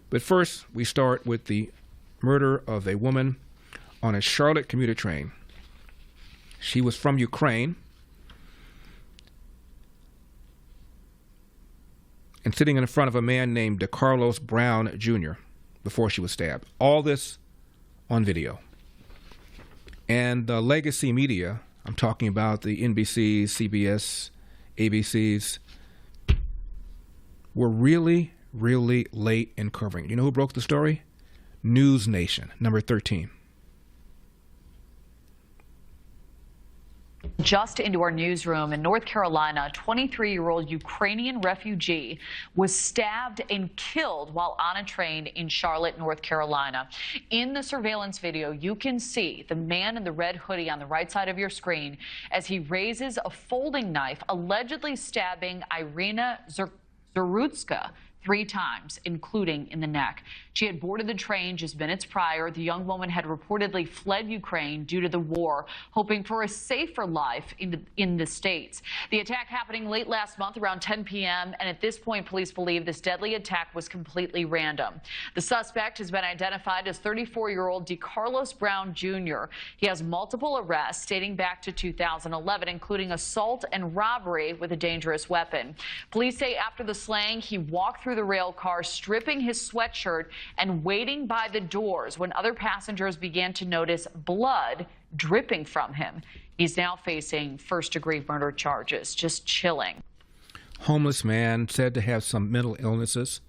But first, we start with the murder of a woman on a Charlotte commuter train. She was from Ukraine and sitting in front of a man named Carlos Brown Jr. before she was stabbed. All this on video. And the legacy media, I'm talking about the NBCs, CBS, ABCs, were really, really late in covering it. You know who broke the story? News Nation, number 13. Just into our newsroom in North Carolina, a 23-year-old Ukrainian refugee was stabbed and killed while on a train in Charlotte, North Carolina. In the surveillance video, you can see the man in the red hoodie on the right side of your screen as he raises a folding knife, allegedly stabbing Irina Zarutska 3 times, including in the neck. She had boarded the train just minutes prior. The young woman had reportedly fled Ukraine due to the war, hoping for a safer life in the States. The attack happening late last month around 10 p.m., and at this point, police believe this deadly attack was completely random. The suspect has been identified as 34-year-old DeCarlos Brown Jr. He has multiple arrests dating back to 2011, including assault and robbery with a dangerous weapon. Police say after the slaying, he walked through the rail car, stripping his sweatshirt and waiting by the doors when other passengers began to notice blood dripping from him. He's now facing first-degree murder charges. Just chilling. Homeless man said to have some mental illnesses,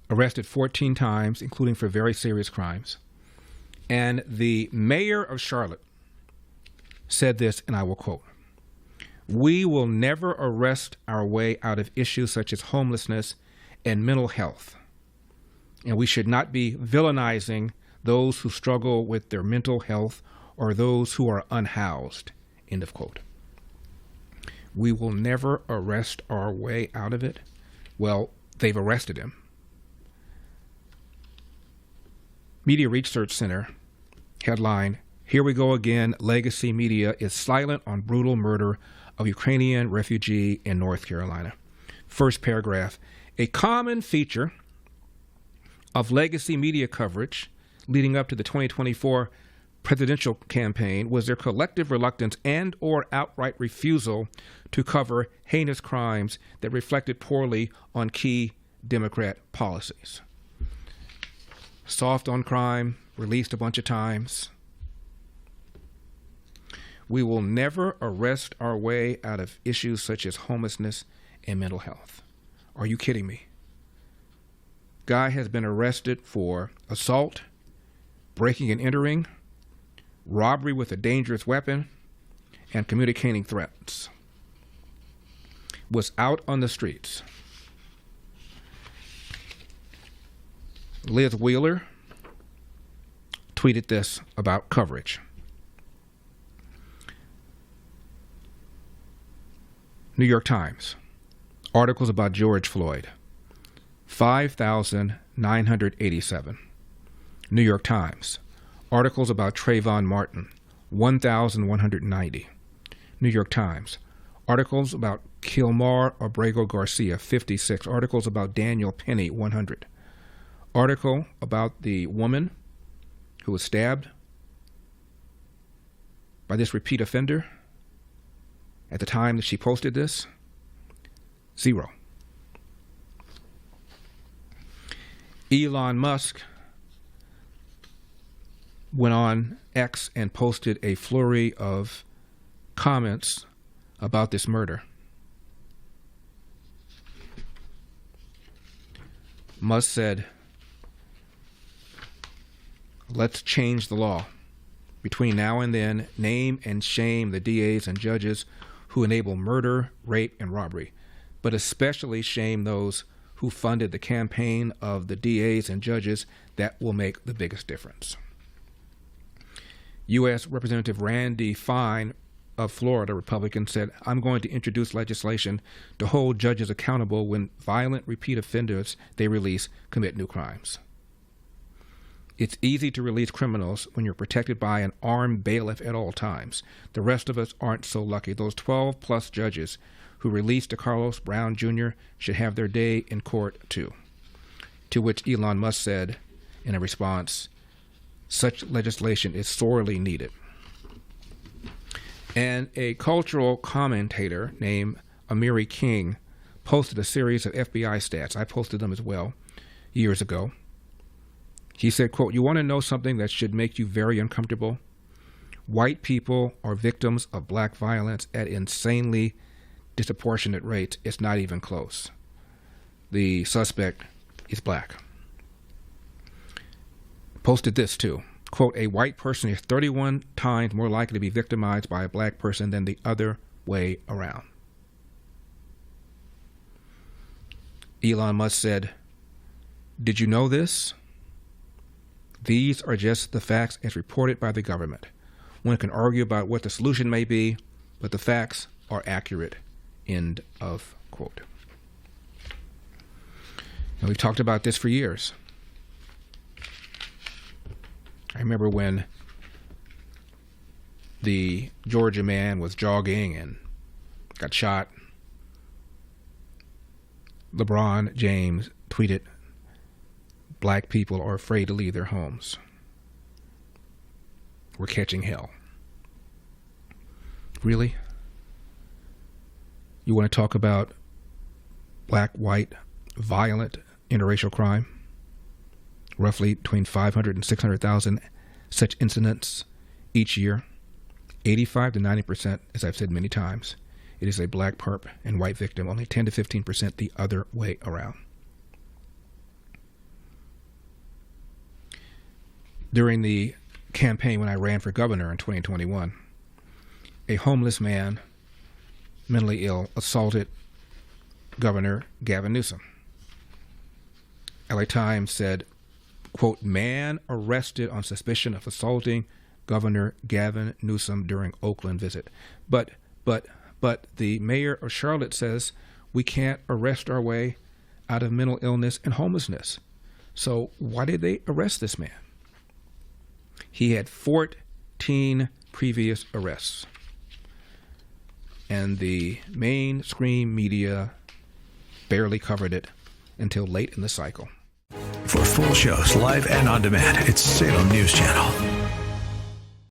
arrested 14 times, including for very serious crimes. And the mayor of Charlotte said this, and I will quote, "We will never arrest our way out of issues such as homelessness and mental health. And we should not be villainizing those who struggle with their mental health or those who are unhoused." End of quote. We will never arrest our way out of it. Well, they've arrested him. Media Research Center headline, "Here we go again. Legacy media is silent on brutal murder of Ukrainian refugee in North Carolina." First paragraph, "A common feature of legacy media coverage leading up to the 2024 presidential campaign was their collective reluctance and or outright refusal to cover heinous crimes that reflected poorly on key Democrat policies." Soft on crime, released a bunch of times. We will never arrest our way out of issues such as homelessness and mental health. Are you kidding me? Guy has been arrested for assault, breaking and entering, robbery with a dangerous weapon, and communicating threats. Was out on the streets. Liz Wheeler tweeted this about coverage. New York Times, articles about George Floyd, 5,987. New York Times, articles about Trayvon Martin, 1,190. New York Times, articles about Kilmar Abrego Garcia, 56. Articles about Daniel Penny, 100. Article about the woman who was stabbed by this repeat offender at the time that she posted this, 0. Elon Musk went on X and posted a flurry of comments about this murder. Musk said, "Let's change the law. Between now and then, name and shame the DAs and judges who enable murder, rape, and robbery, but especially shame those who funded the campaign of the DAs and judges. That will make the biggest difference." U.S. Representative Randy Fine of Florida, Republican, said, "I'm going to introduce legislation to hold judges accountable when violent repeat offenders they release commit new crimes. It's easy to release criminals when you're protected by an armed bailiff at all times. The rest of us aren't so lucky. Those 12-plus judges who released DeCarlos Brown Jr. should have their day in court, too." to which Elon Musk said in a response, such legislation is sorely needed. And a cultural commentator named Amiri King posted a series of FBI stats. I posted them as well years ago. He said, quote, "You want to know something that should make you very uncomfortable? White people are victims of black violence at insanely disproportionate rates. It's not even close. The suspect is black." Posted this too. Quote, "A white person is 31 times more likely to be victimized by a black person than the other way around." Elon Musk said, "Did you know this? These are just the facts as reported by the government. One can argue about what the solution may be, but the facts are accurate." End of quote. Now, we've talked about this for years. I remember when the Georgia man was jogging and got shot. LeBron James tweeted, "Black people are afraid to leave their homes. We're catching hell." Really? You want to talk about black, white, violent interracial crime? Roughly between 500 and 600,000 such incidents each year. 85 to 90%, as I've said many times, it is a black perp and white victim, only 10 to 15% the other way around. During the campaign when I ran for governor in 2021, a homeless man, mentally ill, assaulted Governor Gavin Newsom. LA Times said, quote, "Man arrested on suspicion of assaulting Governor Gavin Newsom during Oakland visit." But the mayor of Charlotte says we can't arrest our way out of mental illness and homelessness. So why did they arrest this man? He had 14 previous arrests. And the mainstream media barely covered it until late in the cycle. For full shows, live and on demand, it's Salem News Channel.